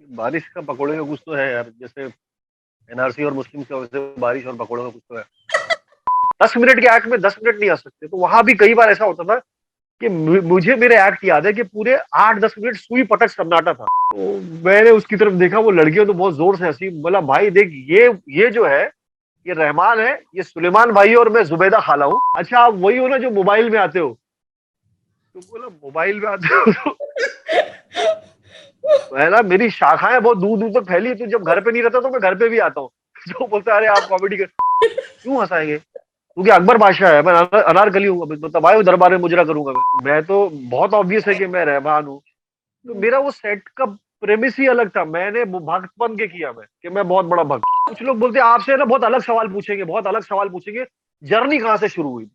बारिश का पकौड़े का कुछ तो है यार, जैसे एनआरसी और मुस्लिम की वजह से बारिश और पकौड़े का कुछ तो है। 10 मिनट के एक्ट में 10 मिनट नहीं आ सकते, तो वहां भी कई बार ऐसा होता था कि मुझे मेरे एक्ट याद है कि पूरे 8-10 मिनट सुई पटक सन्नाटा था। तो मैंने उसकी तरफ देखा, वो लड़कियों तो बहुत जोर से हंसी। बोला भाई देख, ये जो है, ये रहमान है, ये सुलेमान भाई है, और मैं जुबैदा खाला हूँ। अच्छा, आप वही हो ना जो मोबाइल में आते हो? तो बोला मोबाइल में आते हो तो पहला मेरी शाखाएं बहुत दूर दूर तक फैली है, तो जब घर पे नहीं रहता तो मैं घर पे भी आता हूँ। तो बोलता है अरे आप कॉमेडी कर, क्यों हंसाएंगे, क्योंकि अकबर बादशाह है, मैं अनारकली हूँ, मतलब आए दरबार में मुजरा करूंगा। मैं तो बहुत ऑब्वियस है कि मैं रहमान हूँ। तो मेरा वो सेट का प्रेमिस ही अलग था। मैंने वो भक्त बन के किया, मैं कि मैं बहुत बड़ा भक्त। कुछ लोग बोलते हैं आपसे ना बहुत अलग सवाल पूछेंगे, बहुत अलग सवाल पूछेंगे। जर्नी कहाँ से शुरू हुई?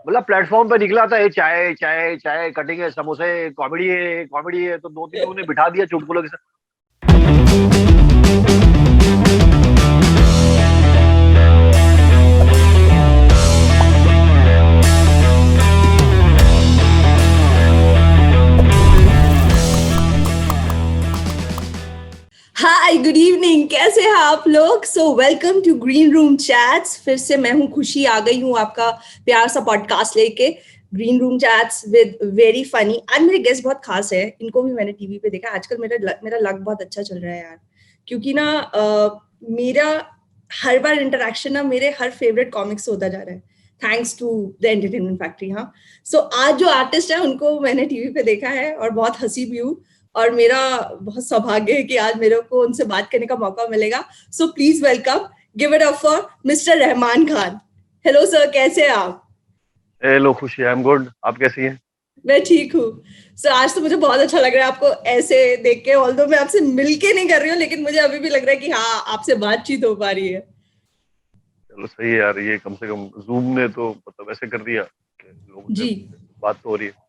मतलब प्लेटफॉर्म पे निकला था, ये चाय चाय चाय कटेंगे समोसे, कॉमेडी है, तो दो तीन लोगों ने बिठा दिया चुटकुलों के साथ। हाय गुड इवनिंग, कैसे हैं आप लोग? So welcome to green room chats. फिर से मैं हूं खुशी, आ गई हूं आपका प्यार सा पॉडकास्ट लेके। Green room chats with very funny. आज मेरे गेस्ट बहुत खास है, इनको भी मैंने टीवी पे देखा। आजकल मेरा लक बहुत अच्छा चल रहा है यार, क्योंकि ना मेरा हर बार इंटरेक्शन ना मेरे हर फेवरेट कॉमिक्स से होता जा रहा है, thanks to the entertainment factory. हाँ, सो आज जो आर्टिस्ट है उनको मैंने टीवी पे देखा है और बहुत हंसी भी हूँ, और मेरा बहुत सौभाग्य है कि आज मेरे को उनसे बात करने का मौका मिलेगा। So please welcome, give it up for mister Rahman Khan. Hello sir, कैसे हैं आप? हेलो खुशी, आई एम गुड, आप कैसी हैं? मैं ठीक हूँ सर। आज तो मुझे बहुत अच्छा लग रहा है आपको ऐसे देख के। ऑल्दो मैं आपसे मिल के नहीं कर रही हूँ, लेकिन मुझे अभी भी लग रहा है कि हाँ, आपसे बातचीत हो पा रही है। चलो सही है यार, ये कम से कम जूम ने तो मतलब ऐसे कर दिया कि लोगों से जी। बात तो हो रही है।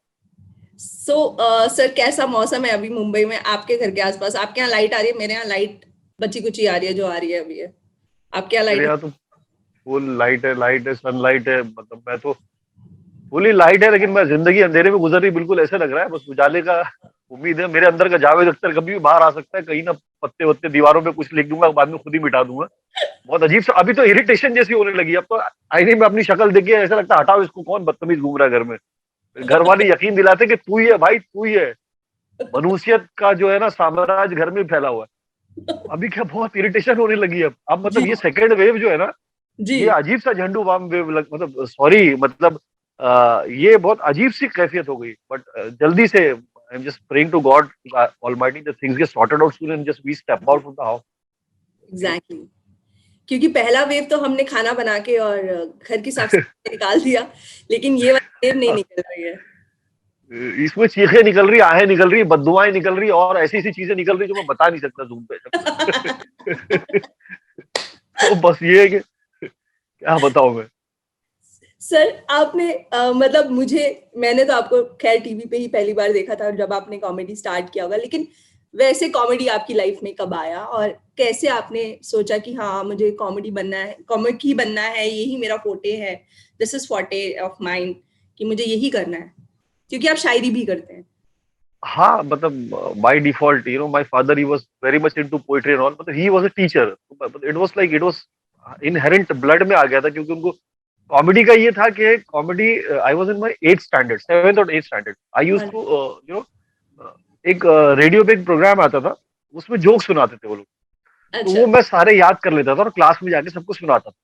सो सर, कैसा मौसम है अभी मुंबई में, आपके घर के आसपास? आपके यहाँ लाइट आ रही है? मेरे यहाँ लाइट बची कुची आ रही है, जो आ रही है अभी है। आपके यहाँ मेरे लाइट? यहाँ तो फुल लाइट है, सनलाइट है, मतलब मैं तो फुली लाइट है, लेकिन मैं जिंदगी अंधेरे में गुजर रही, बिल्कुल ऐसे लग रहा है, बस उजाले का उम्मीद है। मेरे अंदर का जावेद अख्तर कभी भी बाहर आ सकता है, कहीं ना पत्ते वत्ते दीवारों पे कुछ लिख दूंगा, बाद में खुद ही मिटा दूंगा। बहुत अजीब सा अभी तो इरिटेशन जैसी होने लगी है। अब तो आईने में अपनी शक्ल देखिए ऐसा लगता है हटाओ इसको, कौन बदतमीज घूम रहा है घर में। घर वाले यकीन दिलाते कि तू ही है भाई, तू ही है। मनुष्यत का जो है ना साम्राज्य घर में फैला हुआ है। अभी क्या बहुत इरिटेशन होने लगी है अब जी। मतलब ये सेकेंड वेव जो है ना, जी। ये अजीब सा झंडू बाम वेव मतलब सॉरी मतलब ये बहुत अजीब सी कैफियत हो गई। बट जल्दी से I am just praying to God almighty that things get sorted out soon and just we step out from the house, you exactly exactly. क्योंकि पहला वेव तो हमने खाना बना के और घर की साफ सफाई निकाल दिया, लेकिन ये वाली वेव नहीं नो। निकल रही है। इसमें चीखें निकल रही, आहें निकल रही, बददुआएं निकल रही, और ऐसी ऐसी चीजें निकल रही जो मैं बता नहीं सकता जूम पे। तो बस ये है कि क्या बताऊं मैं। सर, आपने मतलब मैंने तो आपको खैर टीवी पे ही पहली बार देखा था जब आपने कॉमेडी स्टार्ट किया होगा, लेकिन वैसे कॉमेडी आपकी लाइफ में कब आया और कैसे आपने सोचा कि हाँ, मुझे कॉमेडी बनना है, कॉमिक ही बनना है, यही मेरा फोटे है, दिस इज फोटे ऑफ माइंड, कि मुझे यही करना है, क्योंकि आप शायरी भी करते हैं। हाँ मतलब by default you know my father he was very much into poetry and all, मतलब he was a teacher. It was like it was inherent blood में आ गया था, क्योंकि उनको कॉमेडी का ये था कि comedy, I was in my 8th standard, 7th और 8th standard, I used to you know एक रेडियो पे एक प्रोग्राम आता था, उसमें जोक सुनाते थे वो लोग। तो अच्छा। वो मैं सारे याद कर लेता था और क्लास में जाके सबको सुनाता था,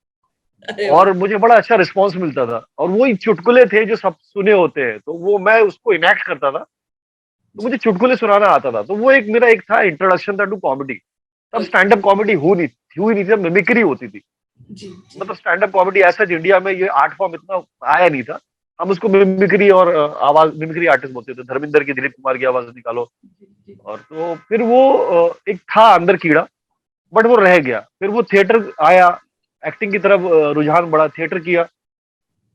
अरे वाह। और मुझे बड़ा अच्छा रिस्पॉन्स मिलता था। और वो चुटकुले थे जो सब सुने होते हैं, तो वो मैं उसको इनैक्ट करता था, तो जी। मुझे चुटकुले सुनाना आता था। तो वो एक मेरा एक था इंट्रोडक्शन था टू कॉमेडी। तब ओके। स्टैंड अप कॉमेडी हुई नहीं थी, मिमिक्री होती थी। जी। जी। मतलब स्टैंड अप कॉमेडी ऐसा इंडिया में ये आर्ट फॉर्म इतना आया नहीं था। हम उसको मिमिक्री और आवाज, मिमिक्री आर्टिस्ट बोलते थे, धर्मेंद्र की, दिलीप कुमार की आवाज निकालो। जी। जी। और तो फिर वो एक था अंदर कीड़ा, बट वो रह गया। फिर वो थिएटर आया, एक्टिंग की तरफ रुझान बढ़ा, थिएटर किया।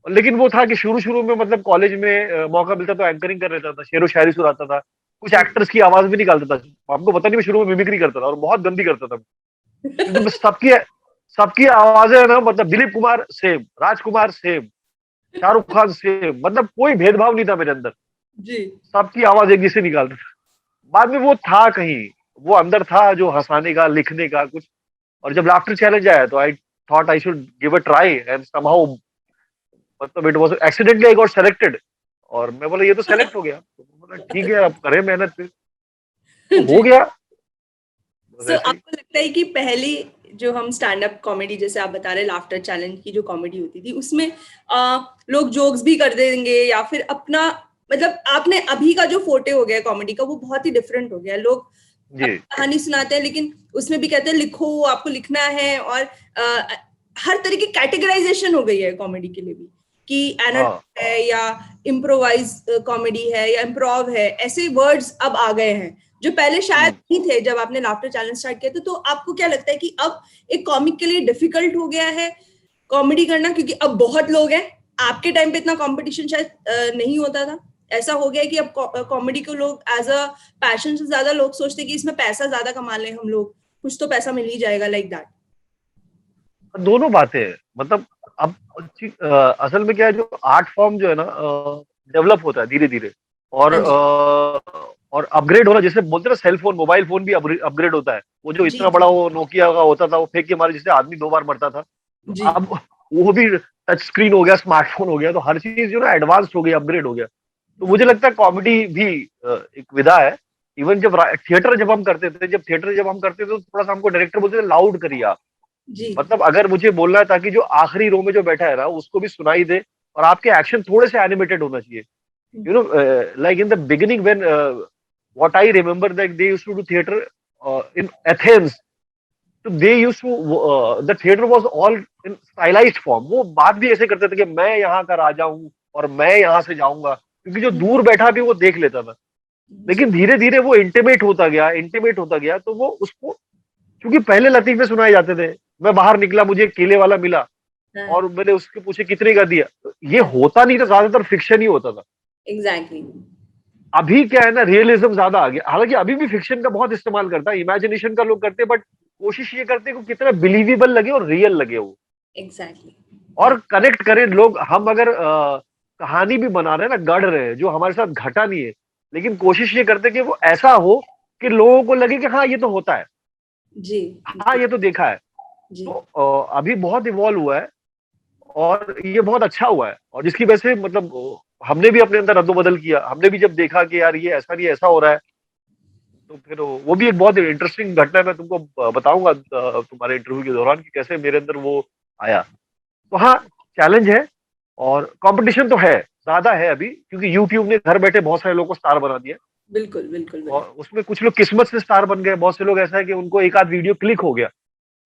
लेकिन वो था कि शुरू शुरू में मतलब कॉलेज में मौका मिलता तो एंकरिंग कर लेता था, शेरो शायरी सुनाता था, कुछ जी। एक्टर्स की आवाज भी निकालता था। आपको पता नहीं, मैं शुरू में मिमिक्री करता था और बहुत गंदी करता था, क्योंकि मैं सबकी सबकी आवाजें ना, मतलब दिलीप कुमार सेम, राजकुमार सेम, शाहरुख खान सेम, मतलब कोई भेदभाव नहीं था मेरे अंदर। जी। सबकी आवाज एक जैसे निकालता था। बाद में वो था कहीं, वो अंदर था जो हंसाने का, लिखने का कुछ। और जब लाफ्टर चैलेंज आया तो I thought I should give a try, and somehow मतलब it was accidentally I got selected. और मैं बोला ये तो सेलेक्ट हो गया, तो बोला ठीक है अब करें मेहनत फिर। तो हो जी। गया, बस सो ऐसे ही। आपको लगता है कि पहली जो हम स्टैंड अप कॉमेडी जैसे आप बता रहे लाफ्टर चैलेंज की जो कॉमेडी होती थी उसमें लोग जोक्स भी कर देंगे या फिर अपना मतलब आपने अभी का जो फोटे हो गया कॉमेडी का वो बहुत ही डिफरेंट हो गया। लोग जी कहानी सुनाते हैं लेकिन उसमें भी कहते हैं लिखो, आपको लिखना है। और हर तरह की कैटेगराइजेशन हो गई है कॉमेडी के लिए भी कि हाँ। एनाटॉमी है या इम्प्रोवाइज कॉमेडी है या इम्प्रोव है, ऐसे वर्ड्स अब आ गए हैं जो पहले शायद हम्म। नहीं थे जब आपने लाफ्टर चैलेंज स्टार्ट किया था। तो आपको क्या लगता है कि अब एक कॉमिक के लिए डिफिकल्ट हो गया है कॉमेडी करना क्योंकि अब बहुत लोग हैं? आपके टाइम पे इतना कंपटीशन शायद नहीं होता था। ऐसा हो गया है कि अब कॉमेडी को लोग एज अ पैशन से ज्यादा लोग सोचते हैं कि इसमें पैसा ज्यादा कमा लें हम लोग, कुछ तो पैसा मिल ही जाएगा, लाइक दैट। दोनों बातें हैं। मतलब अब असल में क्या है, जो आर्ट फॉर्म जो है ना डेवलप होता है धीरे धीरे। और हाँ जी। और अपग्रेड होना, जैसे बोलते हैं ना सेल फोन, मोबाइल फोन भी अपग्रेड होता है। वो जो जी इतना जी बड़ा वो नोकिया का होता था, वो फेंक के मारे जिससे आदमी 2 बार मरता था, तो जी अब वो भी टच स्क्रीन हो गया, स्मार्टफोन हो गया, तो हर चीज जो ना एडवांस हो गई, अपग्रेड हो गया। तो मुझे लगता है कॉमेडी भी एक विधा है। इवन जब हम करते थे तो थोड़ा सा हमको डायरेक्टर बोलते थे लाउड करिए आप। जी मतलब अगर मुझे बोलना है ताकि जो आखिरी रो में जो बैठा है ना उसको भी सुनाई दे, और आपके एक्शन थोड़े से एनिमेटेड होना चाहिए। You know, like in the beginning when what I remember that they used to do theatre in Athens. तो they used to, the theatre was all in stylised form. वो बात भी ऐसे करते थे कि मैं यहाँ का राजा हूँ और मैं यहाँ से जाऊंगा, क्योंकि जो दूर बैठा भी वो देख लेता था। जी। लेकिन धीरे धीरे वो इंटीमेट होता गया, तो वो उसको, क्योंकि पहले लतीफे सुनाए जाते थे। मैं बाहर निकला, मुझे केले वाला मिला हाँ। और मैंने उसके पूछे कितने का दिया, तो ये हाँ। होता नहीं था, ज्यादातर फिक्शन ही होता था। एग्जैक्टली। अभी क्या है ना, रियलिज्म ज्यादा आ गया। हालांकि अभी भी फिक्शन का बहुत इस्तेमाल करता है, इमेजिनेशन का लोग करते हैं, बट कोशिश ये करते हैं कि कितना बिलीवेबल लगे और रियल लगे वो, एग्जैक्टली। और कनेक्ट करें लोग। हम अगर कहानी भी बना रहे हैं ना, गढ़ रहे हैं, जो हमारे साथ घटा नहीं है, लेकिन कोशिश ये करते हैं कि वो ऐसा हो कि लोगों को लगे कि हाँ ये तो होता है, जी हाँ ये तो देखा है। जी तो अभी बहुत इवॉल्व हुआ है, और ये बहुत अच्छा हुआ है, और जिसकी वजह से मतलब हमने भी अपने अंदर अदल-बदल किया। हमने भी जब देखा कि यार ये ऐसा नहीं, ऐसा हो रहा है, तो फिर वो भी एक बहुत इंटरेस्टिंग घटना है। मैं तुमको बताऊंगा तुम्हारे इंटरव्यू के दौरान कि कैसे मेरे अंदर वो आया। तो हाँ, चैलेंज है, और कंपटीशन तो है, ज्यादा है अभी, क्योंकि यूट्यूब ने घर बैठे बहुत सारे लोगों को स्टार बना दिया। बिल्कुल बिल्कुल और बिल्कुल। उसमें कुछ लोग किस्मत से स्टार बन गए, बहुत से लोग ऐसा है कि उनको एक आध वीडियो क्लिक हो गया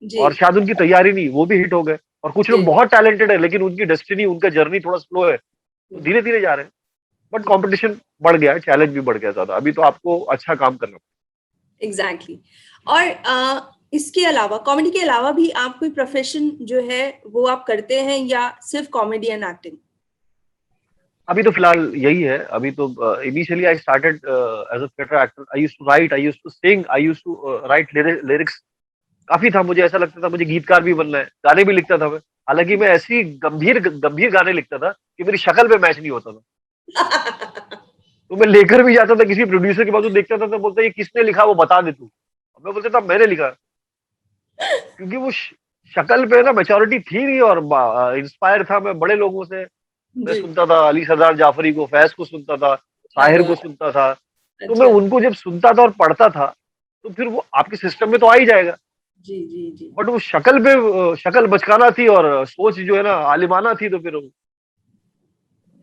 जी और शायद उनकी तैयारी नहीं, वो भी हिट हो गए। और कुछ लोग जी बहुत टैलेंटेड है लेकिन उनकी डेस्टिनी, उनका जर्नी थोड़ा स्लो है, तो धीरे धीरे जा रहे हैं। But ji. कंपटीशन बढ़ गया है, चैलेंज भी बढ़ गया ज्यादा। अभी तो आपको अच्छा काम करना एग्जैक्टली। और इसके अलावा कॉमेडी के अलावा भी आप कोई प्रोफेशन जो है वो आप करते हैं या सिर्फ कॉमेडी एंड एक्टिंग? अभी तो फिलहाल यही है। अभी तो initially I started as a theatre actor. I used to write, I used to sing, I used to write lyrics. काफी था, मुझे ऐसा लगता था मुझे गीतकार भी बनना है, गाने भी लिखता था मैं। हालांकि मैं ऐसी गंभीर गंभीर गाने लिखता था कि मेरी शक्ल पे मैच नहीं होता था। तो मैं लेकर भी जाता था किसी प्रोड्यूसर के पास, वो देखता था तो बोलता ये किसने लिखा वो बता दे तू। और मैं बोलता था मैंने लिखा, क्योंकि वो शक्ल पे ना मैच्योरिटी थी नहीं, और इंस्पायर था मैं बड़े लोगों से। मैं जी। सुनता था अली सरदार जाफरी को, फैज को सुनता था, क्या साहिर को बात। सुनता था। तो मैं अच्छा। उनको जब सुनता था और पढ़ता था, तो फिर वो आपके सिस्टम में तो आ ही जाएगा। जी जी जी। बट वो शक्ल पे शक्ल बचकाना थी, और सोच जो है ना आलिमाना थी, तो फिर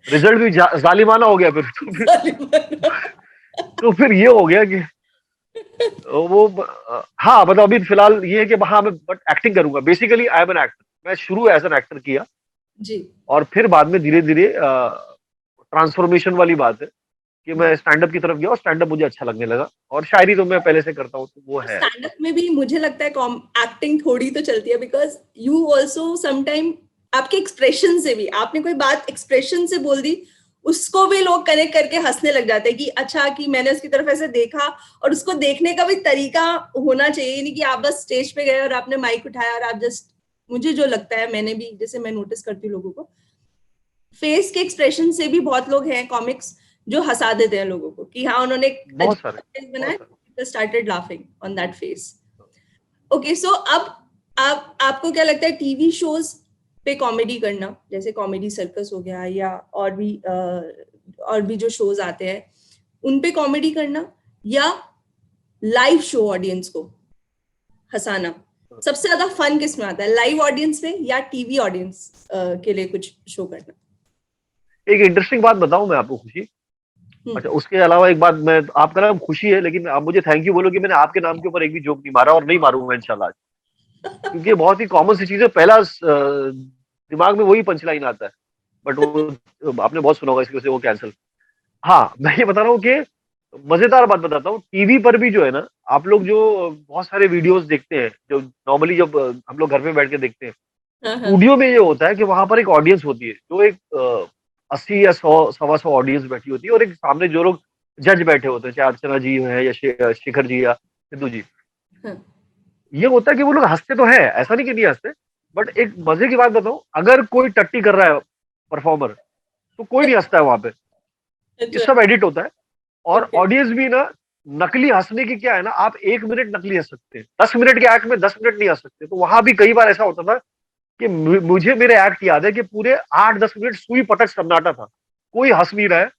रिजल्ट भी जालिमाना हो गया फिर। तो फिर ये हो गया कि हाँ, मतलब अभी फिलहाल ये है कि हाँ मैं बट एक्टिंग करूंगा। Basically I am an actor. मैं शुरू एज एन एक्टर किया, जी। और फिर बाद में धीरे धीरे ट्रांसफॉर्मेशन वाली बात है कि मैं स्टैंड अप की तरफ गया, और स्टैंड अप मुझे अच्छा लगने लगा। और शायरी तो मैं पहले से करता हूँ, तो वो है। स्टैंड अप में भी मुझे लगता है एक्टिंग थोड़ी तो चलती है बिकॉज यू ऑल्सो समटाइम आपके एक्सप्रेशन से भी, आपने कोई बात एक्सप्रेशन से बोल दी उसको भी लोग कनेक्ट करके हंसने लग जाते हैं कि अच्छा कि मैंने उसकी तरफ ऐसे देखा। और उसको देखने का भी तरीका होना चाहिए, नहीं कि आप बस स्टेज पे गए और आपने माइक उठाया और आप जस्ट, मुझे जो लगता है, मैंने भी जैसे मैं नोटिस करती हूँ लोगों को फेस के एक्सप्रेशन से भी बहुत लोग हैं कॉमिक्स जो हंसा देते हैं लोगों को कि हाँ उन्होंने एक बहुत अजीब सारे, face बहुत बनाया, सारे। people started laughing on that face. Okay, so अब आपको क्या लगता है टीवी शोज पे कॉमेडी करना, जैसे कॉमेडी सर्कस हो गया या और भी जो शोज आते हैं उन पे कॉमेडी करना, या लाइव शो ऑडियंस को हंसाना, सबसे ज्यादा फन किस में आता है, लाइव ऑडियंस में या टीवी ऑडियंस के लिए कुछ शो करना? एक इंटरेस्टिंग बात बताऊं मैं आपको, खुशी। हम्म। अच्छा, उसके अलावा एक बात, मैं, आपका नाम खुशी है, लेकिन आप मुझे थैंक यू बोलो कि मैंने आपके नाम के ऊपर एक भी जोक नहीं मारा और नहीं मारूंगा इंशाल्लाह आज। क्योंकि ये बहुत ही कॉमन सी चीज है, पहला दिमाग में वही पंच लाइन आता है, बट वो आपने बहुत सुना होगा, इसकी वजह से वो कैंसिल। हाँ, मैं ये बता रहा हूँ कि मजेदार बात बताता हूँ, टीवी पर भी जो है ना, आप लोग जो बहुत सारे वीडियोस देखते हैं, जो नॉर्मली जब हम लोग घर में बैठ के देखते हैं, हाँ, हाँ, स्टूडियो में ये होता है कि वहां पर एक ऑडियंस होती है, जो एक 80 या 100 100 ऑडियंस बैठी होती है, और एक सामने जो लोग जज बैठे होते हैं, चाहे अर्चना जी है या शेखर जी या सिद्धू जी। हाँ, ये होता है कि वो लोग हंसते तो है, ऐसा नहीं कि नहीं हंसते, बट एक मजे की बात बताऊं, अगर कोई टट्टी कर रहा है परफॉर्मर, तो कोई नहीं हंसता है वहां पे। ये अच्छा, सब एडिट होता है। और ओके, ऑडियंस भी ना, नकली हंसने की क्या है ना, आप 1 मिनट नकली हंस सकते हैं, 10 मिनट के एक्ट में 10 मिनट नहीं हंस सकते। तो वहां भी कई बार ऐसा होता था कि मुझे मेरे एक्ट याद है कि पूरे 8-10 मिनट सुई पटक सन्नाटा था, कोई हंस नहीं रहा है,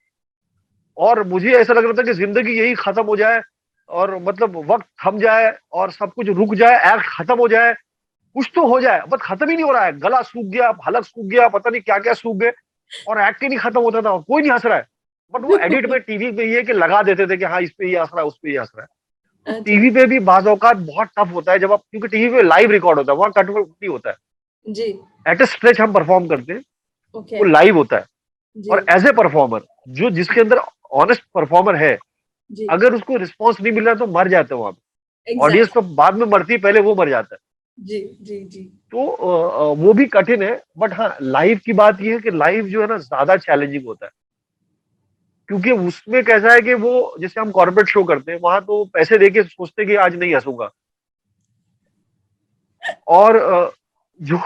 और मुझे ऐसा लग रहा था कि जिंदगी यही खत्म हो जाए, और मतलब वक्त थम जाए और सब कुछ रुक जाए, एक्ट खत्म हो जाए, कुछ तो हो जाए, बट खत्म ही नहीं हो रहा है। गला सूख गया, हलक सूख गया, पता नहीं क्या क्या सूख गए, और एक्ट ही नहीं खत्म होता था, कोई नहीं हंस रहा है। बट वो एडिट में टीवी में ये कि लगा देते थे कि हाँ, इस पे ये हंस रहा है, उस पे ये हंस रहा है। तो अच्छा, टीवी पे भी बाज औकात बहुत टफ होता है, जब आप, क्योंकि टीवी पे लाइव रिकॉर्ड होता है, वहां कट नहीं होता है। जी, एट ए स्ट्रेच हम परफॉर्म करते हैं, ओके, वो लाइव होता है। जी, और एज ए परफॉर्मर, जो जिसके अंदर ऑनेस्ट परफॉर्मर है, जी, अगर उसको रिस्पॉन्स नहीं मिल रहा तो मर जाता है वहां पे। ऑडियंस एग्जैक्ट, तो बाद में मरती है, पहले वो मर जाता है। जी, जी, जी, तो वो भी कठिन है, बट हाँ, लाइव की बात ये है कि लाइव जो है ना, ज्यादा चैलेंजिंग होता है। क्योंकि उसमें कैसा है कि वो, जैसे हम कॉर्पोरेट शो करते हैं, वहां तो पैसे देके सोचते हैं कि आज नहीं हंसूंगा, और जो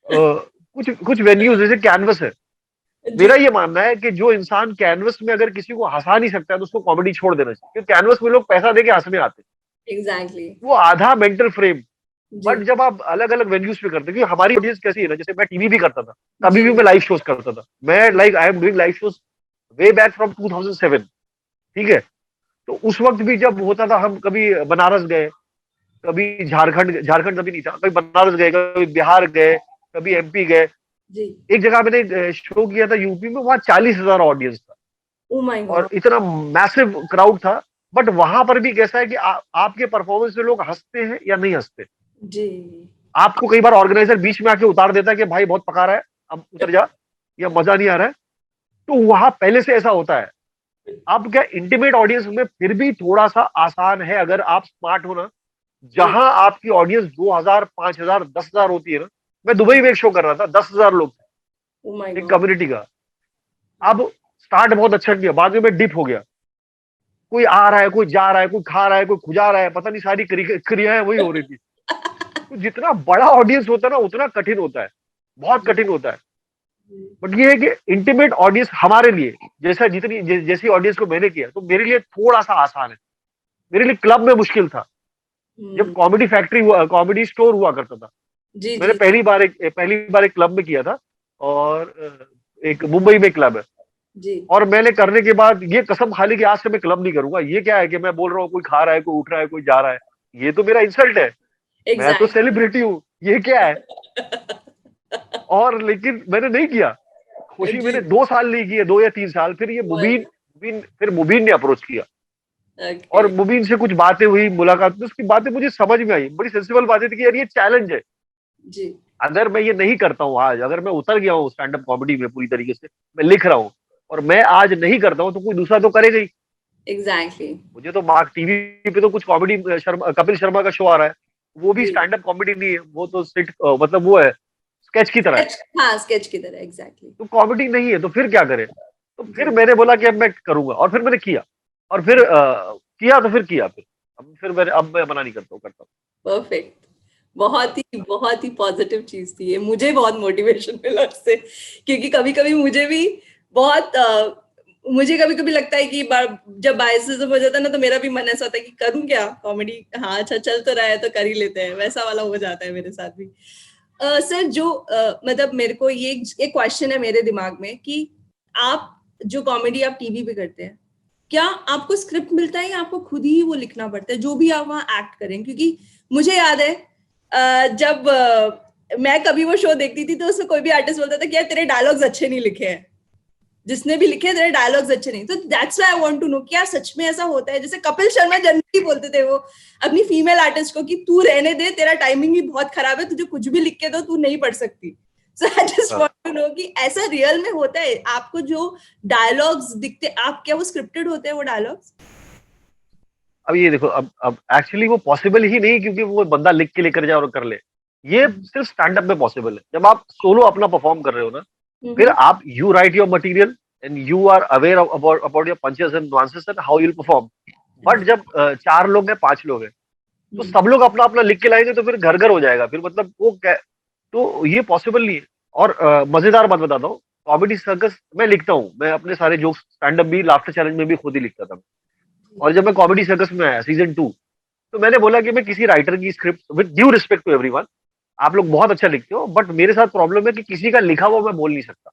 कुछ कुछ वेन्यूज जैसे कैनवस है, जी, मेरा ये मानना है कि जो इंसान कैनवस में अगर किसी को हंसा नहीं सकता है, तो उसको कॉमेडी छोड़ देना चाहिए, क्योंकि कैनवस में लोग पैसा देके हंसने आते हैं, एग्जैक्टली, वो आधा मेंटल फ्रेम। जी, बट जब आप अलग अलग वेन्यूज पे करते हैं, क्योंकि हमारी ऑडियंस कैसी है ना, जैसे मैं टीवी भी करता था, तभी जी, भी मैं लाइव शोज करता था, मैं like I am doing live shows way back from 2007। ठीक है, तो उस वक्त भी जब होता था, हम कभी बनारस गए, कभी झारखंड, झारखंड कभी नहीं था, कभी बनारस गए, कभी बिहार गए, कभी एमपी गए। जी, एक जगह मैंने शो किया था यूपी में, वहां 40,000 ऑडियंस था, ओ माय और गॉड, इतना मैसिव क्राउड था। बट वहां पर भी कैसा है कि आपके परफॉर्मेंस से लोग हंसते हैं या नहीं हंसते। जी, आपको कई बार ऑर्गेनाइजर बीच में आके उतार देता है कि भाई बहुत पका रहा है, अब उतर जा, या मजा नहीं आ रहा है। तो वहां पहले से ऐसा होता है। अब क्या, इंटीमेट ऑडियंस में फिर भी थोड़ा सा आसान है, अगर आप स्मार्ट हो ना। जी, जहां आपकी ऑडियंस 2,000, 5,000, 10,000 होती है ना, मैं दुबई में एक शो कर रहा था, 10,000 लोग ओ माय थे, एक गॉड, कम्युनिटी का। अब स्टार्ट बहुत अच्छा किया, बाद में मैं डिप हो गया, कोई आ रहा है, कोई जा रहा है, कोई खा रहा है, कोई खुजा रहा है, पता नहीं सारी क्रियाएं वही हो रही थी। तो जितना बड़ा ऑडियंस होता है ना, उतना कठिन होता है, बहुत जी, कठिन होता है। जी, बट ये है कि इंटीमेट ऑडियंस हमारे लिए, जैसा जैसी ऑडियंस को मैंने किया, तो मेरे लिए थोड़ा सा आसान है। मेरे लिए क्लब में मुश्किल था, जब हम्म, कॉमेडी फैक्ट्री हुआ, कॉमेडी स्टोर हुआ करता था। जी, मैंने जी, पहली बार एक क्लब में किया था, और एक मुंबई में क्लब है। जी, और मैंने करने के बाद ये कसम खा ली कि आज से मैं क्लब नहीं करूंगा। ये क्या है कि मैं बोल रहा हूँ, कोई खा रहा है, कोई उठ रहा है, कोई जा रहा है, ये तो मेरा इंसल्ट है। मैं तो एग्जैक्टली, सेलिब्रिटी हूँ, ये क्या है। और लेकिन मैंने नहीं किया, खुशी, जी, मैंने 2 साल नहीं किए, 2 या 3 साल। फिर ये मुबीन ने अप्रोच किया, ओके, और मुबीन से कुछ बातें हुई, मुलाकात में उसकी बातें मुझे समझ में आई, बड़ी सेंसिबल बातें थी कि यार ये चैलेंज है। जी, अगर मैं ये नहीं करता हूँ आज, अगर मैं उतर गया हूँ स्टैंड अप कॉमेडी में पूरी तरीके से, मैं लिख रहा हूँ, और मैं आज नहीं करता हूँ, तो कोई दूसरा तो करेगा ही। एग्जैक्टली, मुझे तो मार्क टीवी पे तो कुछ कॉमेडी, शर्मा, कपिल शर्मा का शो आ रहा है, वो भी जी, स्टैंड अप कॉमेडी नहीं है, वो तो मतलब वो है, स्केच की तरह है। स्केच, हाँ, स्केच की तरह, एग्जैक्टली, तो कॉमेडी नहीं है, तो फिर क्या करे। तो फिर जी, मैंने बोला कि अब मैं करूंगा, और फिर मैंने किया, और फिर किया, तो फिर किया, अब मैं मना नहीं करता हूँ, करता हूँ। परफेक्ट, बहुत ही पॉजिटिव चीज थी ये, मुझे बहुत मोटिवेशन मिला उससे, क्योंकि कभी कभी मुझे भी बहुत मुझे कभी कभी लगता है कि जब बायसिज्म हो जाता है ना, तो मेरा भी मन ऐसा होता है कि करूं क्या कॉमेडी, हाँ अच्छा चल तो रहा है तो कर ही लेते हैं, वैसा वाला हो जाता है मेरे साथ भी। सर जो मतलब मेरे को ये एक क्वेश्चन है मेरे दिमाग में कि आप जो कॉमेडी आप टीवी पे करते हैं, क्या आपको स्क्रिप्ट मिलता है या आपको खुद ही वो लिखना पड़ता है जो भी आप वहाँ एक्ट करें? क्योंकि मुझे याद है जब मैं कभी वो शो देखती थी तो उसमें कोई भी आर्टिस्ट बोलता था कि यार तेरे डायलॉग्स अच्छे नहीं लिखे हैं, जिसने भी लिखे तेरे डायलॉग्स अच्छे नहीं। तो that's why I want to know क्या सच में ऐसा होता है? जैसे कपिल शर्मा जनरली बोलते थे वो अपनी फीमेल आर्टिस्ट को कि तू रहने दे, तेरा टाइमिंग ही बहुत खराब है, तुझे कुछ भी लिख के दो, तू नहीं पढ़ सकती। So I just want to know कि ऐसा रियल में होता है? आपको जो डायलॉग्स दिखते, आप क्या वो स्क्रिप्टेड होते हैं वो डायलॉग्स? अब ये देखो, अब एक्चुअली वो पॉसिबल ही नहीं, क्योंकि वो बंदा लिख के लेकर जाए और कर ले। ये सिर्फ स्टैंड अप में पॉसिबल है। जब आप सोलो अपना परफॉर्म कर रहे हो ना, फिर आप you write your material and you are aware about your punches and nuances and how you will perform. But जब 4 लोग हैं, 5 लोग हैं, तो सब लोग अपना अपना लिख के लाएंगे तो फिर घर घर हो जाएगा। फिर मतलब वो तो ये पॉसिबल नहीं है। और मजेदार बात बताता हूँ, कॉमेडी सर्कस मैं लिखता हूँ, मैं अपने सारे जोक्स स्टैंड अप भी, लाफ्टर चैलेंज में भी खुद ही लिखता था। और जब मैं कॉमेडी सर्कस में आया सीजन 2, तो मैंने बोला कि मैं किसी राइटर की script, with due respect to everyone, आप लोग बहुत अच्छा लिखते हो, बट मेरे साथ प्रॉब्लम है कि किसी का लिखा हुआ मैं बोल नहीं सकता,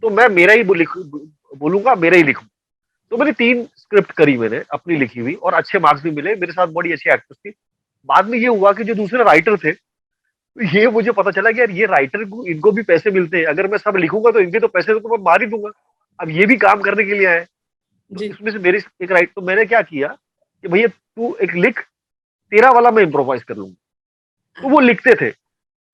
तो मैं मेरा ही बोलूंगा, मेरा ही लिखूं। तो मैंने 3 स्क्रिप्ट करी, मैंने अपनी लिखी हुई, और अच्छे मार्क्स भी मिले, मेरे साथ बड़ी अच्छी एक्ट्रेस थी। बाद में ये हुआ कि जो दूसरे राइटर थे, तो ये मुझे पता चला कि यार ये राइटर को, इनको भी पैसे मिलते हैं, अगर मैं सब लिखूंगा तो इनके तो पैसे तो मैं मार ही दूंगा। अब ये भी काम करने के लिए आए। तो जी इसमें से मेरी एक राइट, तो मैंने क्या किया कि भैया तू एक लिख, तेरा वाला मैं इम्प्रोवाइज कर लूंगा। तो वो लिखते थे।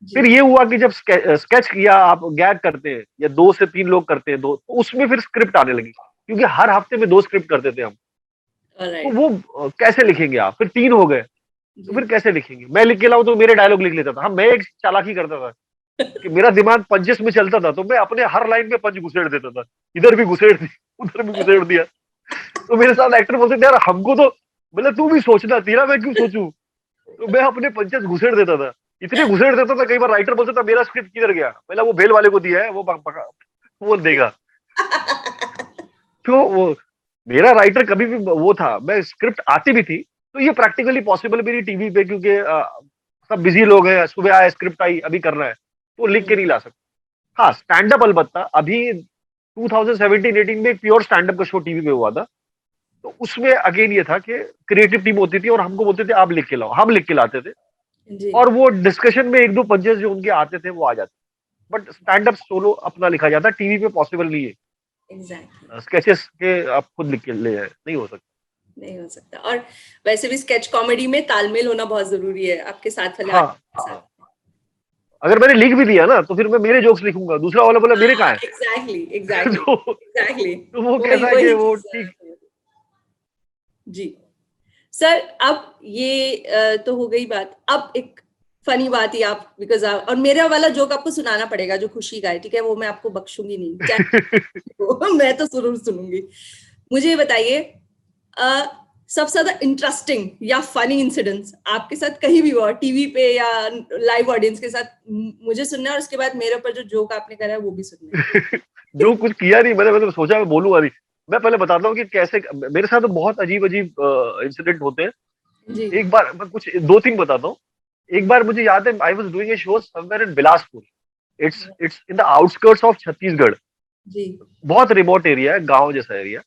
फिर जी ये हुआ कि जब स्केच किया, आप गैग करते हैं या 2 से 3 लोग करते हैं, 2, तो उसमें फिर स्क्रिप्ट आने लगी, क्योंकि हर हफ्ते में 2 स्क्रिप्ट करते थे हम। तो ऑलराइट। वो कैसे लिखेंगे आप? फिर 3 हो गए, तो जी फिर कैसे लिखेंगे? मैं लिख के लाऊं तो मेरे डायलॉग लिख लेता था। हाँ, मैं एक चालाकी करता था कि मेरा दिमाग पंचेस में चलता था, तो मैं अपने हर लाइन में पंच घुसेड़ देता था। इधर भी घुसेड़ दी, उधर भी घुसेड़ दिया। तो मेरे साथ एक्टर बोलते थे, यार हमको तो, मतलब तू भी सोचना, तेरा मैं क्यों सोचूं? तो मैं अपने पंचेस घुसेड़ देता था, इतने घुसेड़ देता था, कई बार राइटर बोलता था मेरा स्क्रिप्ट किधर गया, पहला वो भेल वाले को दिया है, वो देगा। तो वो मेरा राइटर कभी भी वो था, मैं स्क्रिप्ट आती भी थी, तो ये प्रैक्टिकली पॉसिबल भी नहीं टीवी पे, क्योंकि सब बिजी लोग हैं, सुबह आए स्क्रिप्ट आई अभी करना है, तो लिख के नहीं ला सकते। हाँ, स्टैंड अप अलबत्ता अभी 2017-18 में एक प्योर स्टैंड अप का शो टीवी पे हुआ था। तो उसमें अगेन ये था कि क्रिएटिव टीम होती थी और हमको बोलते थे आप लिख के लाओ, हम लिख के लाते थे, जी और वो डिस्कशन में 1-2 पंचेस जो उनके आते थे वो आ जाते। बट स्टैंड अप सोलो अपना लिखा जाता, टीवी पे पॉसिबल नहीं एग्जैक्टली। है। स्केचेस के आप खुद लिख के ले जाए, नहीं हो सकता। नहीं हो सकता। और वैसे भी स्केच कॉमेडी में तालमेल होना बहुत जरूरी है आपके साथ वाले हाँ, आर्टिस्ट के साथ। अगर मैंने लिख भी दिया ना, तो फिर मैं मेरे जोक्स लिखूंगा, दूसरा वाला बोला मेरे कहाँ है। एग्जैक्टली एग्जैक्टली तो, एग्जैक्टली। तो वो वही कैसा है कि वही वो चीज ठीक। जी सर। अब ये तो हो गई बात। अब एक फनी बात ही आप, बिकॉज और मेरा वाला जोक आपको सुनाना पड़ेगा जो खुशी का है, ठीक है? वो मैं आपको बख्शूंगी नहीं, चाहे मैं तो जरूर सुनूंगी। मुझे ये बताइए, अ, सबसे ज्यादा इंटरेस्टिंग या फनी इंसिडेंट्स आपके साथ कहीं भी हुआ, टीवी पे या लाइव ऑडियंस के साथ? मुझे सुनना है, और उसके बाद मेरे ऊपर जो जोक आपने करा है वो भी सुनना जो कुछ किया नहीं, मैंने मतलब सोचा मैं बोलूंगा नहीं। मैं पहले बताता हूँ कि कैसे मेरे साथ तो बहुत अजीब अजीब इंसिडेंट होते हैं। है। जी एक बार मैं कुछ 2-3 बताता हूँ। एक बार मुझे याद है, I was doing a show somewhere in Bilaspur. It's in the outskirts of Chhattisgarh. जी बहुत रिमोट एरिया है, गांव जैसा एरिया।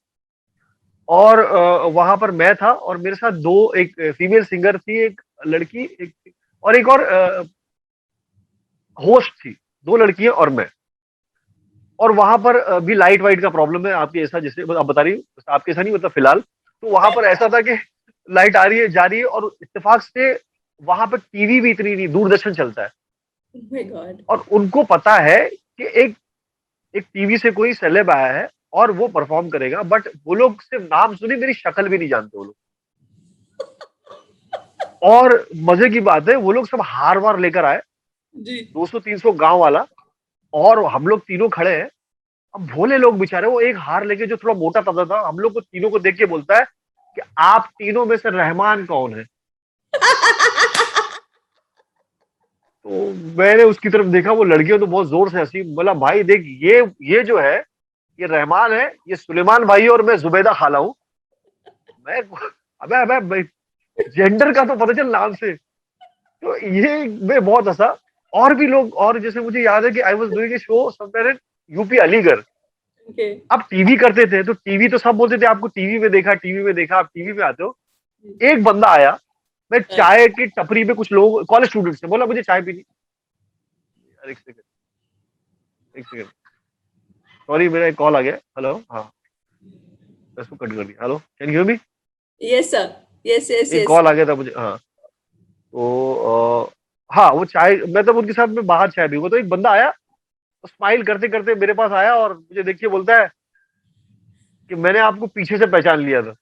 और वहां पर मैं था, और मेरे साथ एक फीमेल सिंगर थी, एक लड़की, और एक और होस्ट थी। 2 लड़कियां और मैं। और वहां पर भी लाइट वाइट का प्रॉब्लम है आपके ऐसा, जैसे आप बता रही हो, आपके ऐसा नहीं, मतलब फिलहाल। तो वहां पर ऐसा था कि लाइट आ रही है, जा रही है, और इत्तेफाक से वहां पर टीवी भी इतनी नहीं, दूरदर्शन चलता है। My God. और उनको पता है कि एक एक टीवी से कोई सेलेब आया है और वो परफॉर्म करेगा, बट वो लोग सिर्फ नाम सुनी, मेरी शक्ल भी नहीं जानते वो लोग। और मजे की बात है, वो लोग सब हार वार लेकर आए, जी 200-300 गांव वाला। और हम लोग तीनों खड़े हैं। अब भोले लोग बेचारे, वो एक हार लेके जो थोड़ा मोटा तगड़ा था, हम लोग को तीनों को देख के बोलता है कि आप तीनों में से रहमान कौन है। तो मैंने उसकी तरफ देखा, वो लड़कियों तो बहुत जोर से हंसी। बोला भाई देख, ये जो है, ये रहमान है, ये सुलेमान भाई है और मैं जुबैदा खाला हूँ। मैं अबे अबे जेंडर का तो पता चल नाम से। तो ये मैं बहुत हंसा। और भी लोग, और जैसे मुझे याद है कि आई was doing a show somewhere in UP Aligarh. Okay. अब टीवी करते थे तो टीवी तो सब बोलते थे आपको टीवी में देखा, टीवी में देखा, आप टीवी में आते हो। एक बंदा आया, मैं चाय की टपरी में, कुछ लोग कॉलेज स्टूडेंट्स ने बोला मुझे चाय पीनी। यार एक सेकंड, एक सेकंड, सॉरी मेरा एक कॉल आ गया। हेलो, हाँ, मैं इसको कट कर दिया। Hello, can you hear me? Yes, sir. Yes, yes, एक yes. कॉल आ गया था मुझे, हाँ। तो हाँ, वो चाय, मैं तब उनके साथ में बाहर चाय पीऊंगा, तो एक बंदा आया, तो स्माइल करते करते मेरे पास आया और मुझे देख के बोलता है कि मैंने आपको पीछे से पहचान लिया था।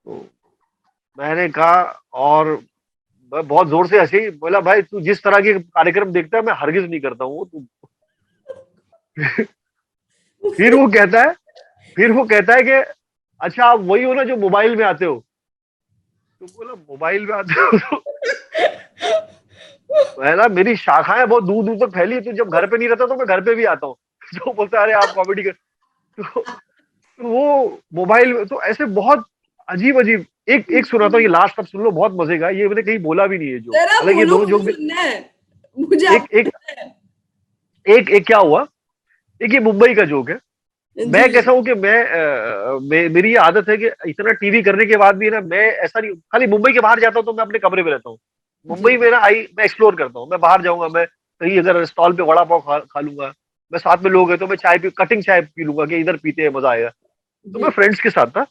तो मैंने कहा, और मैं बहुत जोर से हंसी। बोला भाई तू जिस तरह के कार्यक्रम देखता है मैं हरगिज नहीं करता हूँ तू। फिर वो कहता है फिर वो कहता है कि अच्छा आप वही हो ना जो मोबाइल में आते हो। तो बोला मोबाइल में आते हो? तो पहला, मेरी शाखाएं बहुत दूर दूर तक फैली है, तू जब घर पे नहीं रहता तो मैं घर पे भी आता हूँ। तो बोलता है अरे आप कॉमेडी कर। तो वो मोबाइल में, तो ऐसे बहुत अजीब अजीब। एक एक सुनाता हूँ, ये लास्ट अब सुन लो, बहुत मजे का। ये मैंने कहीं बोला भी नहीं है जोक, जरा हालांकि ये बोलो, दोनों मुझे जोक भी। सुनना है। मुझे एक आपको एक सुनना है। एक एक क्या हुआ, एक ये मुंबई का जोक है। जी मैं कैसा हूँ कि मेरी ये आदत है कि इतना टीवी करने के बाद भी ना, मैं ऐसा नहीं, खाली मुंबई के बाहर जाता हूँ तो मैं अपने कमरे में रहता हूँ। जी मुंबई में ना मैं एक्सप्लोर करता हूँ। मैं बाहर जाऊंगा, मैं कहीं अगर स्टॉल पे वड़ा पाव खा लूंगा। मैं साथ में लोग हैं तो मैं कटिंग चाय पी लूंगा कि इधर पीते हैं, मजा आएगा। तो जी मैं फ्रेंड्स के साथ था।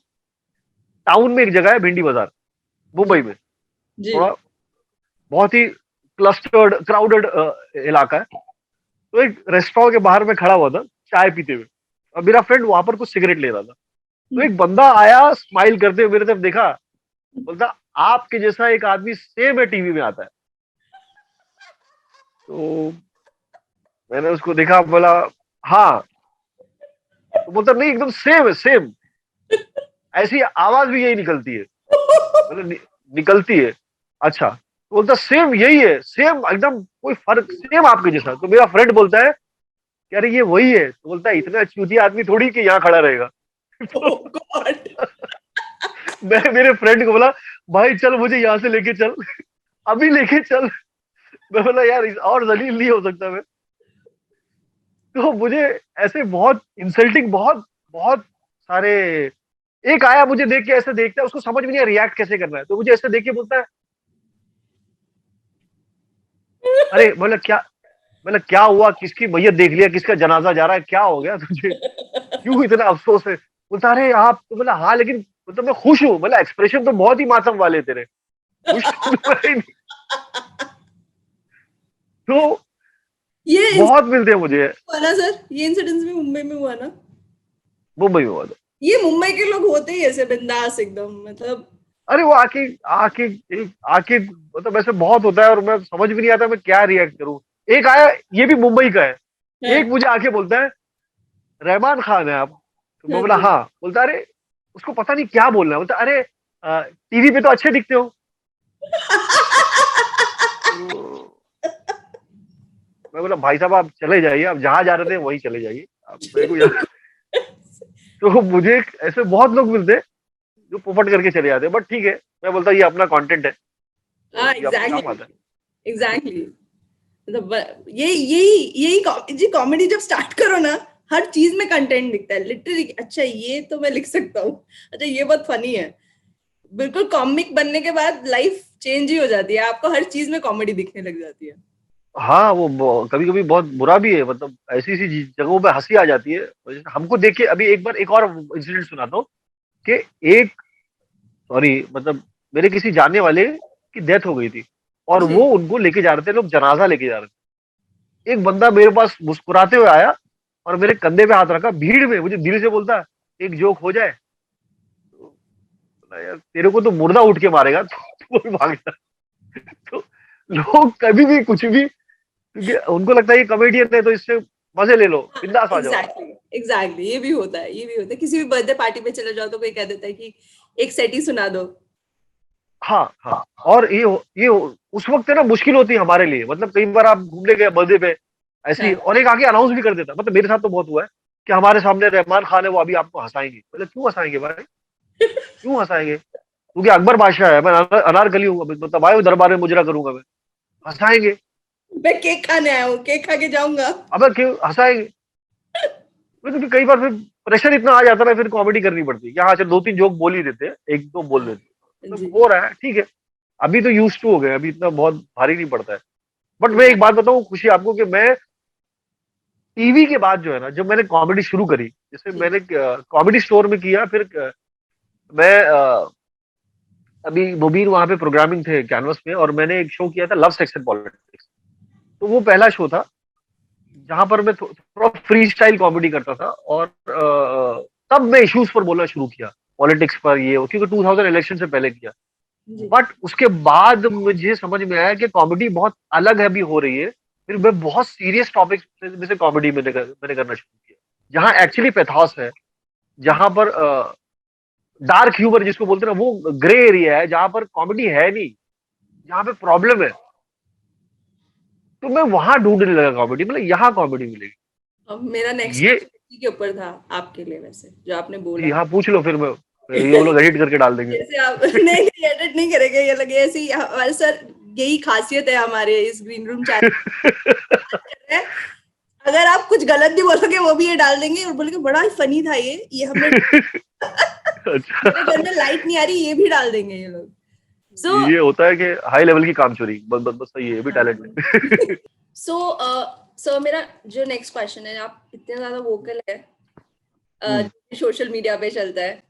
टाउन में एक जगह है भिंडी बाजार, जी मुंबई में। जी थोड़ा बहुत ही क्लस्टर्ड क्राउडेड इलाका है। तो एक रेस्टोरेंट के बाहर में खड़ा हुआ था चाय पीते हुए, और मेरा फ्रेंड वहां पर कुछ सिगरेट ले रहा था। तो एक बंदा आया, स्माइल करते हुए मेरे तरफ देखा, बोलता आपके जैसा एक आदमी सेम है टीवी में आता है। तो मैंने उसको देखा, बोला हाँ। तो बोलता नहीं, एकदम सेम है, सेम। ऐसी आवाज भी यही निकलती है। मतलब निकलती है। अच्छा, तो बोलता सेम यही है, सेम एकदम, कोई फर्क, सेम आपके जैसा। तो मेरा फ्रेंड बोलता है कि अरे ये वही है। तो बोलता है इतना चूतिया आदमी थोड़ी कि यहाँ खड़ा रहेगा। तो ओह गॉड। मैं मेरे फ्रेंड को बोला भाई चल मुझे यहाँ से लेके चल, अभी लेके चल। मैं बोला यार और जलील नहीं हो सकता मैं। तो मुझे ऐसे बहुत इंसल्टिंग, बहुत बहुत सारे। एक आया मुझे देख के, ऐसे देखता है, उसको समझ में नहीं आया रिएक्ट कैसे करना है, तो मुझे ऐसे देख के बोलता है अरे, बोला क्या हुआ, किसकी मैयत देख लिया, किसका जनाजा जा रहा है, क्या हो गया तुझे, क्यों इतना अफसोस है? बोलता अरे आप तो, बोला हाँ लेकिन मतलब मैं खुश हूँ। बोला एक्सप्रेशन तो बहुत ही मातम वाले तेरे, खुश तो मैं ही नहीं। तो ये बहुत मिलते हैं मुझे। हुआ ना सर, ये इंसिडेंस भी मुंबई में हुआ ना। मुंबई में हुआ था। ये मुंबई के लोग होते ही ऐसे बिंदास एकदम, मतलब। अरे वो आके आके आके मतलब ऐसे बहुत होता है, और मैं समझ भी नहीं आता मैं क्या रिएक्ट करूं। एक आया, ये भी मुंबई का है। हाँ एक मुझे आके बोलता है रहमान खान है आप? तो मैं हाँ बोला जी। हाँ। बोलता अरे, उसको पता नहीं क्या बोलना है। बोलता अरे टीवी पे तो अच्छे दिखते हो। तो मैं बोला भाई साहब आप चले जाइए, आप जहां जा रहे थे वहीं चले जाइए, आप मेरे को यहाँ। तो मुझे ऐसे बहुत लोग मिलते हैं जो पोपट करके चले जाते हैं, बट ठीक है। मैं बोलता ये अपना कंटेंट है, हाँ तो ये अपने काम एग्जैक्टली, आता है। एग्जैक्टली। मतलब यही जी, कॉमेडी जब स्टार्ट करो ना, हर चीज में कंटेंट दिखता है लिटरली। अच्छा ये तो मैं लिख सकता हूँ, अच्छा ये बहुत फनी है। बिल्कुल कॉमिक बनने के बाद लाइफ चेंज ही हो जाती है, आपको हर चीज में कॉमेडी दिखने लग जाती है। हाँ, वो कभी कभी बहुत बुरा भी है, मतलब ऐसी ऐसी जगहों पे हंसी आ जाती है। जैसे हमको देख के, अभी एक बार एक और इंसिडेंट सुनाता हूँ कि एक, सॉरी मतलब मेरे किसी जानने वाले की डेथ हो गई थी, और जी वो उनको लेके जा रहे थे, लोग जनाजा लेके जा रहे थे। एक बंदा मेरे पास मुस्कुराते हुए आया और मेरे कंधे पे हाथ रखा, भीड़ में, मुझे दिल से बोलता एक जोक हो जाए। तो बोला, यार तेरे को तो मुर्दा उठ के मारेगा तो कोई भाग जा। तो लोग कभी भी कुछ भी, क्योंकि उनको लगता है ये कॉमेडियन है तो इससे मजे ले लो, बिंदास आ जाओ। Exactly, exactly. ये भी होता है, ये भी होता है। किसी भी बर्थडे पार्टी पे चले जाओ तो कोई कह देता है कि एक सेट ही सुना दो। हाँ हाँ। और ये उस वक्त है ना मुश्किल होती है हमारे लिए, मतलब कई बार आप घूमने गए बर्थडे पे, ऐसे ही, हाँ, और एक आके अनाउंस भी कर देता। मतलब मेरे साथ तो बहुत हुआ है कि हमारे सामने रहमान खान है, वो अभी आपको हंसाएंगे। मतलब क्यों हंसाएंगे भाई, क्यों हंसाएंगे? क्योंकि अकबर बादशाह है, मैं अनारकली हूँ, मतलब आए दरबार में मुजरा करूंगा मैं, हंसाएंगे। मैं केक खाने आया हूँ, केक खा के जाऊंगा। अब क्यों हंसाएंगे? क्योंकि कई बार फिर प्रेशर इतना आ जाता है, फिर कॉमेडी करनी पड़ती है कि हाँ चल दो तीन जोक बोल ही देते हैं, एक दो बोल हाँ देते हैं, जी। मतलब हो रहा है ठीक है। अभी तो यूज टू हो गए, अभी इतना बहुत भारी नहीं पड़ता है। बट मैं जी एक बात बताऊं खुशी आपको, कि मैं टीवी के बाद जो है ना, जब मैंने कॉमेडी शुरू करी, जैसे जी मैंने कॉमेडी स्टोर में किया, फिर मैं अभी मुबीन वहां पे प्रोग्रामिंग थे कैनवस में, और मैंने एक शो किया था लव सेक्स एंड पॉलिटिक्स। तो वो पहला शो था जहां पर मैं थोड़ा फ्री स्टाइल कॉमेडी करता था, और तब मैं इश्यूज पर बोलना शुरू किया, पॉलिटिक्स पर, ये वो, क्योंकि 2000 इलेक्शन से पहले किया। जी बट उसके बाद मुझे समझ में आया कि कॉमेडी बहुत अलग है, अभी हो रही है। फिर मैं बहुत सीरियस टॉपिक में से कॉमेडी मैंने करना शुरू किया, जहाँ एक्चुअली पैथोस है, जहां पर डार्क ह्यूमर जिसको बोलते हैं ना, वो ग्रे एरिया है, जहां पर कॉमेडी है नहीं, जहाँ पे प्रॉब्लम है। तो मैं वहां ढूंढने लगा कॉमेडी, मतलब यहाँ कॉमेडी मिलेगी। अब मेरा नेक्स्ट ये क्वेश्चन इसी के ऊपर था आपके लिए, वैसे जो आपने जी बोला। हाँ, पूछ लो, फिर ये वो लोग एडिट करके डाल देंगे। जैसे आप नहीं नहीं एडिट नहीं करेंगे, ये लगे ऐसे ही हमारे सर, यही खासियत है हमारे इस ग्रीन रूम चैट कर रहे हैं। अगर आप कुछ गलत भी बोलोगे वो भी ये डाल देंगे और बोलेंगे बड़ा फनी था ये हमने मेरे अच्छा, घर में लाइट नहीं आ रही, ये भी डाल देंगे ये लोग। सो ये होता है कि हाई लेवल की काम चोरी, बस बस बस सही है, ये भी टैलेंट है। सो सो मेरा जो नेक्स्ट क्वेश्चन है, आप इतने ज्यादा वोकल है, हम्म, सोशल मीडिया पे चलता है,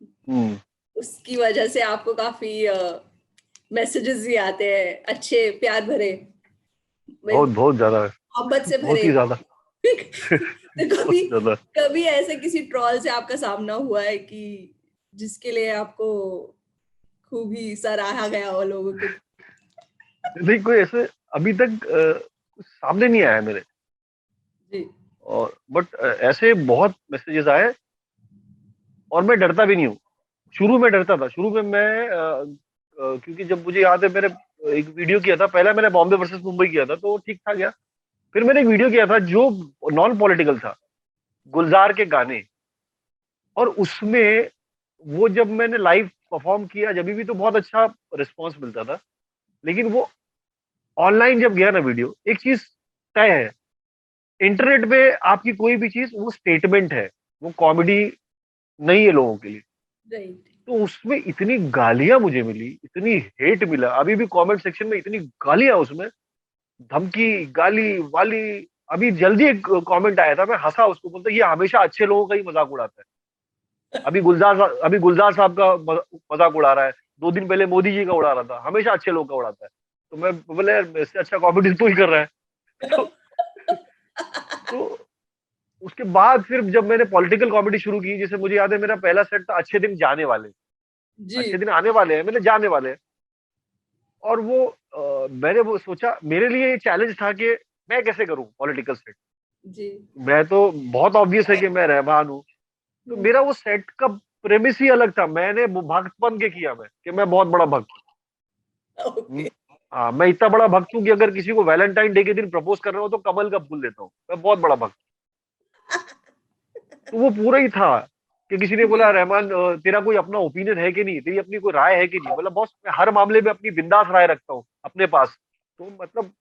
हम्म, उसकी वजह से आपको काफी मैसेजेस भी आते हैं अच्छे प्यार भरे, बहुत बहुत ज्यादा है, मोहब्बत से बहुत भरे। ही ज्यादा। तो बहुत कभी ज्यादा। कभी ऐसे किसी ट्रॉल से आपका सामना हुआ है कि जिसके लिए आपको खूब ही सराहा गया हो लोगों के? नहीं, कोई ऐसे अभी तक कुछ सामने नहीं आया है मेरे। जी और बट ऐसे बहुत मैसेजेस आए, और मैं डरता भी नहीं हूँ। शुरू में डरता था, शुरू में मैं क्योंकि जब मुझे याद है, मैंने एक वीडियो किया था, पहला मैंने बॉम्बे वर्सेस मुंबई किया था, तो ठीक था गया। फिर मैंने एक वीडियो किया था जो नॉन पॉलिटिकल था, गुलजार के गाने। और उसमें वो जब मैंने लाइव परफॉर्म किया, जब भी तो बहुत अच्छा रिस्पॉन्स मिलता था। लेकिन वो ऑनलाइन जब गया ना वीडियो, एक चीज तय है, इंटरनेट पे आपकी कोई भी चीज वो स्टेटमेंट है, वो कॉमेडी नहीं है लोगों के लिए। राइट। तो उसमें इतनी गालियां मुझे मिली, इतनी हेट मिला, अभी भी कमेंट सेक्शन में इतनी गालियां उसमें, धमकी, गाली वाली। अभी जल्दी एक कमेंट आया था, मैं हंसा उसको, बोलता ये हमेशा अच्छे लोगों का ही मजाक उड़ाता है। अभी गुलजार साहब का मजाक उड़ा रहा है, 2 दिन पहले मोदी जी का उड़ा रहा था, हमेशा अच्छे लोग का उड़ाता है। तो मैं बोले यार, इससे अच्छा कॉमेडी तो ही कर रहा है। तो, तो उसके बाद फिर जब मैंने पॉलिटिकल कॉमेडी शुरू की, जैसे मुझे याद है मेरा पहला सेट था अच्छे दिन जाने वाले, जी अच्छे दिन आने वाले हैं, मैंने जाने वाले हैं। और वो मैंने वो सोचा, मेरे लिए ये चैलेंज था कि मैं कैसे करूं पॉलिटिकल सेट। जी मैं तो बहुत ऑब्वियस है कि मैं रहमान हूँ, तो मेरा वो सेट का प्रेमिस ही अलग था। मैंने वो भक्त बन के किया, मैं कि मैं बहुत बड़ा भक्त हूँ। ओके। हाँ, मैं इतना बड़ा भक्त हूँ कि अगर किसी को वैलेंटाइन डे के दिन प्रपोज कर रहा हो तो कमल का फूल देता हूँ, मैं बहुत बड़ा भक्त। तो वो पूरा ही था कि किसी ने बोला, जी रहमान तेरा कोई अपना ओपिनियन है कि नहीं, तेरी अपनी कोई राय है कि नहीं? बोला बॉस, मैं हर मामले में अपनी बिंदास राय रखता हूँ अपने पास। तो मतलब,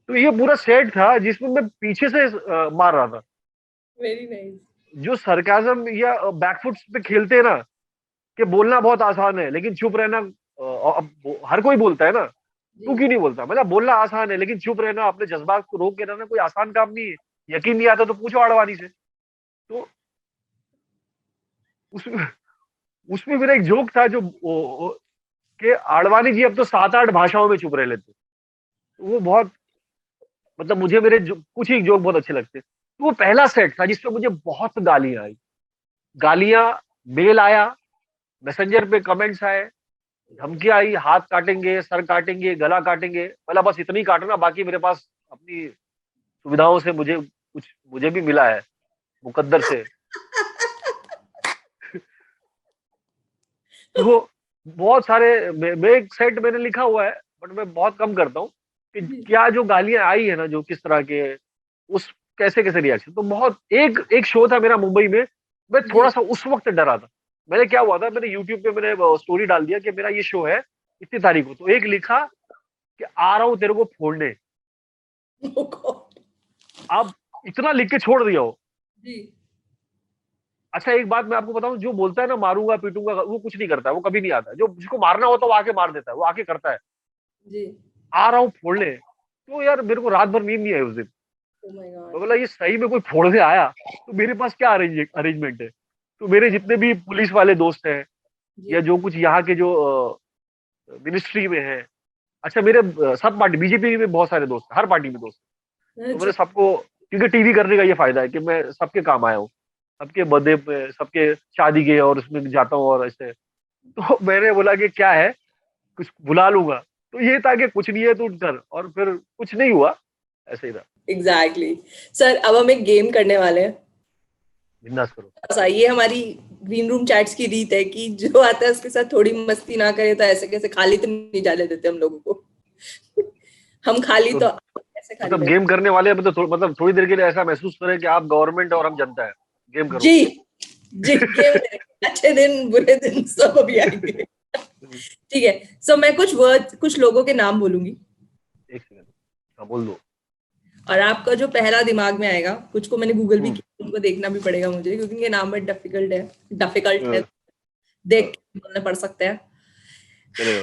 तो ये पूरा सेट था जिसमें मैं पीछे से मार रहा था। Very nice. जो सरकाजम या बैकफुट पे खेलते हैं ना, कि बोलना बहुत आसान है लेकिन चुप रहना, अब हर कोई बोलता है ना, जी तू क्यों नहीं बोलता? मतलब बोलना आसान है लेकिन चुप रहना, अपने जज्बात को रोक के रहना कोई आसान काम नहीं है। यकीन नहीं आता तो पूछो आडवाणी से। तो उसमें उसमें मेरा एक जोक था, जो कि आडवाणी जी अब तो 7-8 भाषाओं में चुप रह लेते। तो वो बहुत, मतलब मुझे कुछ ही जोक बहुत अच्छे लगते। तो वो पहला सेट था जिसमें मुझे बहुत गालियां आई, गालियां, मेल आया, मैसेंजर पे कमेंट्स आए, धमकी आई, हाथ काटेंगे, सर काटेंगे, गला काटेंगे। बोला बस इतनी काटना, बाकी मेरे पास अपनी सुविधाओं से मुझे भी मिला है मुकद्दर से। तो बहुत सारे मैं एक सेट मैंने लिखा हुआ है, बट मैं बहुत कम करता हूँ कि क्या जो गालियां आई है ना, जो किस तरह के, उस कैसे कैसे रिएक्शन, तो बहुत एक एक शो था मेरा मुंबई में, मैं थोड़ा जी। सा उस वक्त डरा था। मैंने क्या हुआ था, मैंने यूट्यूब पे मैंने स्टोरी डाल दिया कि मेरा ये शो है इतनी तारीख को, तो एक लिखा कि आ रहा हूँ तेरे को फोड़ने। Oh God. अब इतना लिख के छोड़ दिया हो। जी। अच्छा एक बात मैं आपको बताऊं, जो बोलता है ना मारूंगा पीटूंगा, वो कुछ नहीं करता है, वो कभी नहीं आता है। जो जिसको मारना होता है वो आके मार देता है, वो आके करता है। जी। आ रहा हूँ फोड़ने, तो यार मेरे को रात भर नींद नहीं आई उस दिन। Oh my मैं God. बोला ये सही में कोई फोड़ने आया तो मेरे पास क्या अरेंजमेंट है। तो मेरे जितने भी पुलिस वाले दोस्त हैं, जी। या जो कुछ यहाँ के जो मिनिस्ट्री में है, अच्छा मेरे सब पार्टी, बीजेपी में बहुत सारे दोस्त हैं, हर पार्टी में दोस्त हैं। तो अच्छा। मैंने सबको, क्योंकि टीवी करने का ये फायदा है कि मैं सबके काम आया हूँ, सबके बर्थडे पे, सबके शादी के, और उसमें जाता हूँ और ऐसे। तो मैंने बोला कि क्या है, कुछ बुला लूंगा। तो ये था कि कुछ नहीं है तो उठकर, और फिर कुछ नहीं हुआ, ऐसे ही था। एग्जैक्टली। सर अब हम एक गेम करने वाले हैं। बिंदास करो। ऐसा ये हमारी ग्रीन रूम चैट्स की रीत है कि जो आता है उसके साथ थोड़ी मस्ती ना करे तो ऐसे कैसे खाली तो नहीं जाने देते हम लोगों को। हम खाली तो तो ऐसे खाली मतलब रहे। गेम करने वाले हैं, तो मतलब थोड़ी देर के लिए ऐसा महसूस करें कि आप गवर्नमेंट और हम जनता है। गेम करो। जी। जी गेम करेंगे। अच्छे दिन बुरे दिन सब अभी आएंगे। ठीक है। सो मैं कुछ वर्ड कुछ लोगों के नाम बोलूंगी एक सेकंड। हाँ बोल दो। और आपका जो पहला दिमाग में आएगा, कुछ को मैंने गूगल भी हम्म। किया, उनको देखना भी पड़ेगा मुझे क्योंकि इनके नाम में डिफिकल्ट है, हाँ, देख हाँ, के बोलने पड़ सकते हैं। चलेगा।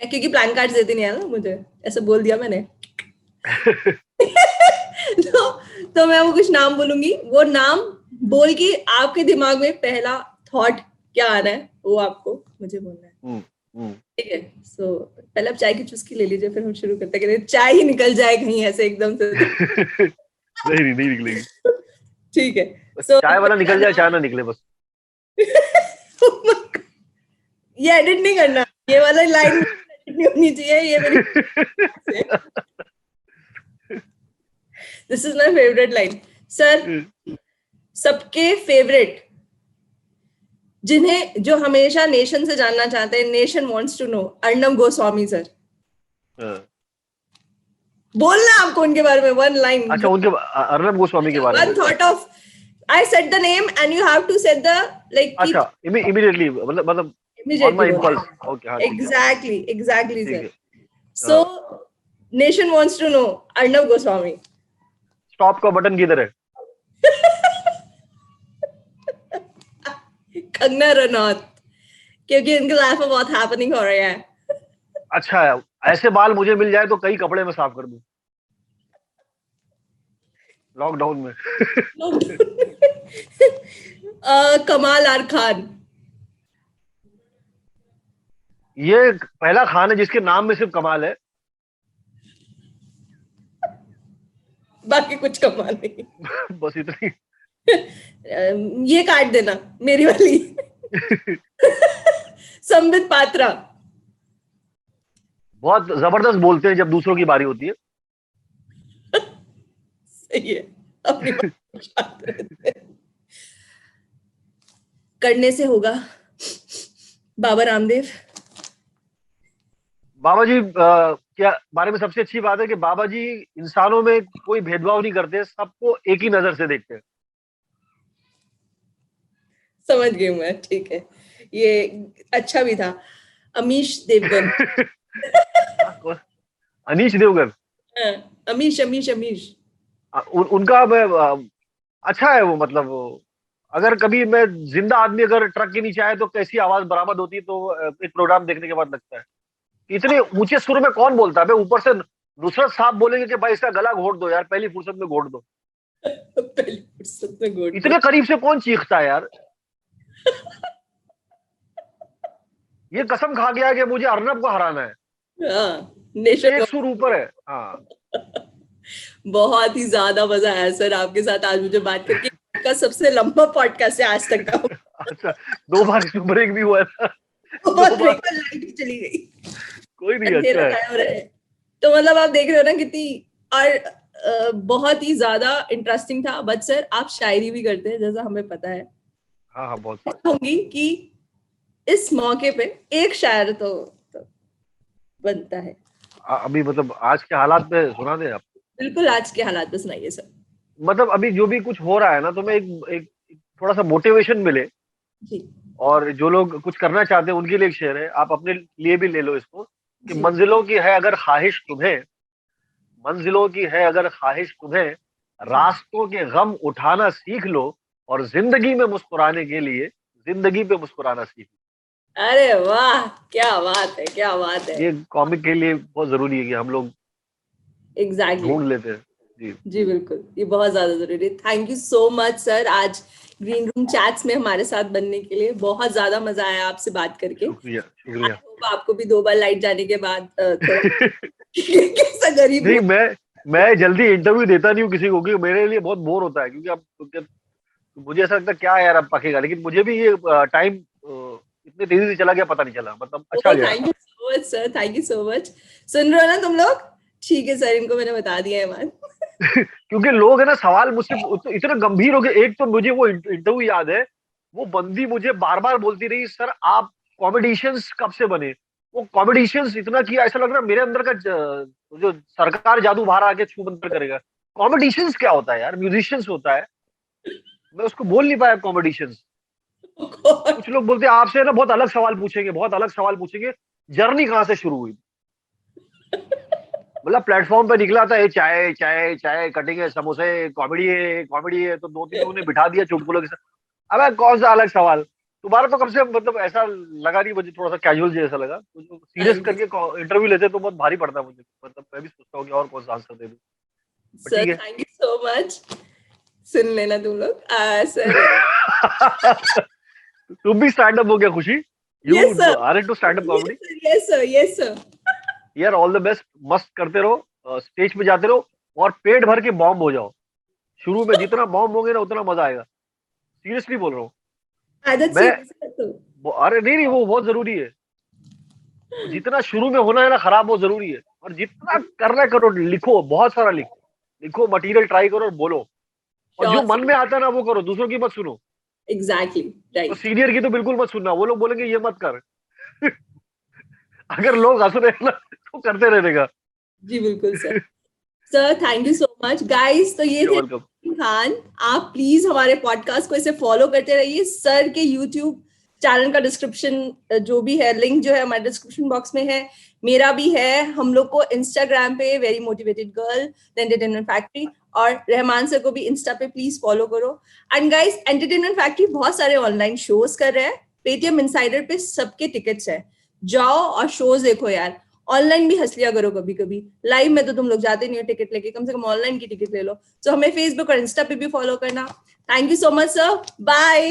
क्योंकि प्लान कार्ड देते नहीं है ना मुझे, ऐसे बोल दिया मैंने। तो मैं वो कुछ नाम बोलूंगी, वो नाम बोल के आपके दिमाग में पहला थॉट क्या आ रहा है वो आपको मुझे बोलना है। हम्म। हम्म। ठीक है। सो पहले आप चाय की चुस्की ले लीजिए, फिर हम शुरू करते हैं। कि चाय ही निकल जाए कहीं ऐसे एकदम से तो। नहीं नहीं, नहीं निकलेगी। ठीक है। बस सो चाय वाला निकल जाए, चाय ना निकले बस। ये एडिट नहीं करना, ये वाला लाइन एडिट नहीं होनी चाहिए, ये मेरी। This is my favourite line. Sir सबके फेवरेट, जिन्हें जो हमेशा नेशन से जानना चाहते हैं, nation wants to know, Arnab Goswami sir. हाँ। बोलना आपको उनके बारे में वन लाइन, अच्छा उनके अर्नब गोस्वामी के बारे वन में। Thought of, I said the name and you have to said the like की अच्छा इमीडिएटली, मतलब ऑन इमीडिएटली माय बोलना। इम्पल्स। ओके हाँ ठीक है। एग्जैक्टली ठीक सर। है। सो हाँ। Nation wants to know, Arnab Goswami. Stop का बटन किधर है? कंगना रनौत, क्योंकि उनकी लाइफ में बहुत हैपनिंग हो रहा है। अच्छा है, ऐसे बाल मुझे मिल जाए तो कई कपड़े में साफ कर दूं लॉकडाउन में। कमाल आर खान। ये पहला खान है जिसके नाम में सिर्फ कमाल है। बाकी कुछ कमाल नहीं। बस इतनी। ये काट देना मेरी वाली। संबित पात्रा। बहुत जबरदस्त बोलते हैं जब दूसरों की बारी होती है। सही है। अपनी बात शांत रहते हैं। करने से होगा, बाबा रामदेव। बाबा जी क्या बारे में सबसे अच्छी बात है कि बाबा जी इंसानों में कोई भेदभाव नहीं करते, सबको एक ही नजर से देखते हैं। समझ गई मैं, ठीक है। ये अच्छा भी था। अमीश देवगन। अनीश देवगन। हाँ, अमीश अमीश अमीश। उनका मैं अच्छा है वो, मतलब अगर कभी मैं जिंदा आदमी अगर ट्रक के नीचे आए तो कैसी आवाज बरामद होती है, तो एक प्रोग्राम देखने के बाद लगता है कि इतने ऊंचे सुर में कौन बोलता है बे। ऊपर से नुसरत साहब बोलेंगे कि भाई इसका गला घोट दो यार, पहली फुर्सत में घोट दो। पहली फुर्सत में गोट दो। इतने करीब से कौन चीखता है यार। ये कसम खा गया कि मुझे अर्नब को हराना है। हाँ, नेशन। एक सुर ऊपर है। हाँ। बहुत ही ज्यादा मजा आया सर आपके साथ आज मुझे बात करके। आपका सबसे लंबा पॉडकास्ट है आज तक का। अच्छा, 2 बार इसमें ब्रेक भी हुआ था। बहुत 2 बार। ब्रेक पर लाइट भी चली गई, कोई नहीं, अंधेरा अच्छा है। गायब रहे। तो मतलब आप देख रहे हो ना कितनी, और बहुत ही ज्यादा इंटरेस्टिंग था। बट सर आप शायरी भी करते हैं जैसा हमें पता है। हाँ हाँ बहुत। कहूंगी कि इस मौके पे एक शायर तो बनता है। अभी मतलब आज के हालात पे सुना दे आप। बिल्कुल, आज के हालात पे सुनाइए सर। मतलब अभी जो भी कुछ हो रहा है ना, तो मैं एक थोड़ा सा मोटिवेशन मिले, जी और जो लोग कुछ करना चाहते हैं उनके लिए एक शेर है, आप अपने लिए भी ले लो इसको, कि जी। मंजिलों की है अगर ख्वाहिश तुम्हें, मंजिलों की है अगर ख्वाहिश तुम्हें, जी। रास्तों के गम उठाना सीख लो, और जिंदगी में मुस्कुराने के लिए जिंदगी पे मुस्कुराना सीख अरे वाह, क्या बात है, क्या बात है। लो। ये कॉमिक के लिए बहुत जरूरी है कि हम लोग एग्जैक्टली। ढूंढ लेते हैं। जी। जी बिल्कुल, ये बहुत ज्यादा जरूरी है। Thank you so much sir, आज ग्रीन रूम चैट्स में हमारे साथ बनने के लिए। बहुत ज्यादा मजा आया आपसे बात करके। शुक्रिया आई शुक्रिया। होप आपको भी 2 बार लाइट जाने के बाद थोड़ा कैसा गरीब नहीं, हो। मैं जल्दी इंटरव्यू देता नहीं हूँ किसी को, क्योंकि मेरे लिए बहुत बोर होता है, क्योंकि अब मुझे ऐसा लगता है क्या यार अब पकेगा, लेकिन मुझे भी ये टाइम इतने तेजी से चला गया, पता नहीं चला, मतलब अच्छा ओ गया। Thank you so much sir, thank you so much. सुन रहे हो ना तुम लोग? ठीक है सर, इनको मैंने बता दिया है बात। क्योंकि लोग है ना, सवाल मुझसे इतने गंभीर हो गए। एक तो मुझे वो इंटरव्यू याद है, वो बंदी मुझे बार बार बोलती रही, सर आप कॉमेडिशियंस कब से बने? वो कॉमेडिशियंस इतना किया, ऐसा लग रहा है मेरे अंदर का जो सरकार जादू बाहर आके छू मंतर करेगा। कॉमेडिशियंस क्या होता है यार? म्यूजिशियंस होता है। मैं उसको बोल नहीं पाया कॉमेडिशियंस। कुछ लोग बोलते हैं आपसे ना बहुत अलग सवाल पूछेंगे, बहुत अलग सवाल पूछेंगे। जर्नी कहाँ से शुरू हुई? मतलब प्लेटफॉर्म पे निकला था, ये चाय चाय चाय कटेंगे समोसे, कॉमेडी है, तो दो तीन लोगों ने बिठा दिया चुटकुलों के साथ। अबे कौन सा अलग सवाल? तुम्हारा तो कम से कम मतलब ऐसा लगा नहीं मुझे, थोड़ा सा कैजुअल जैसा लगा। तो जो सीरियस थैंक यू करके इंटरव्यू लेते तो बहुत भारी पड़ता मुझे, मतलब मैं भी सोचता हूँ कि और कौन सा आंसर दे दूं। पर सर, ठीक है। Thank you so much. सुन लेना तुम लोग सर। तुम भी स्टैंड अप हो गया खुशी? Yes you sir, are into stand up yes comedy? Sir, yes sir, yes sir. यार ऑल द बेस्ट, मस्त करते रहो, स्टेज पे जाते रहो, और पेट भर के बॉम्ब हो जाओ। शुरू में जितना बॉम्ब होगे ना उतना मजा आएगा। सीरियसली बोल रहा हूँ आदत सी मैं। होगी सर तो। अरे नहीं नहीं, वो बहुत जरूरी है। जितना शुरू में होना है ना खराब, वो जरूरी है। और जितना करना है करो, लिखो, बहुत सारा लिखो, लिखो, मटेरियल ट्राई करो और बोलो। और जो श्योर मन सर, में आता है ना वो करो, दूसरों की मत सुनो। एग्जैक्टली और राइट। सीनियर की तो बिल्कुल मत सुनना, वो लोग बोलेंगे ये मत कर। अगर लोग हंस रहे हैं ना तो करते रहने का। जी बिल्कुल sir. Sir thank you so much guys. तो ये यू थे वेलकम। खान। आप प्लीज हमारे पॉडकास्ट को इसे फॉलो करते रहिए। सर के यूट्यूब चैनल का डिस्क्रिप्शन जो भी है, लिंक जो है हमारे डिस्क्रिप्शन बॉक्स में है। मेरा भी है। हम लोग को इंस्टाग्राम पे very motivated girl the entertainment factory, और रहमान सर को भी इंस्टा पे प्लीज फॉलो करो। एंड गाइस, एंटरटेनमेंट फैक्ट्री बहुत सारे ऑनलाइन शोज कर रहे हैं। पेटीएम इनसाइडर पे सबके टिकट्स है, जाओ और शोज देखो यार। ऑनलाइन भी हंस लिया करो कभी कभी, लाइव में तो तुम लोग जाते नहीं हो टिकट लेके, कम से कम ऑनलाइन की टिकट ले लो। तो हमें फेसबुक और इंस्टा पे भी फॉलो करना। Thank you so much sir, bye.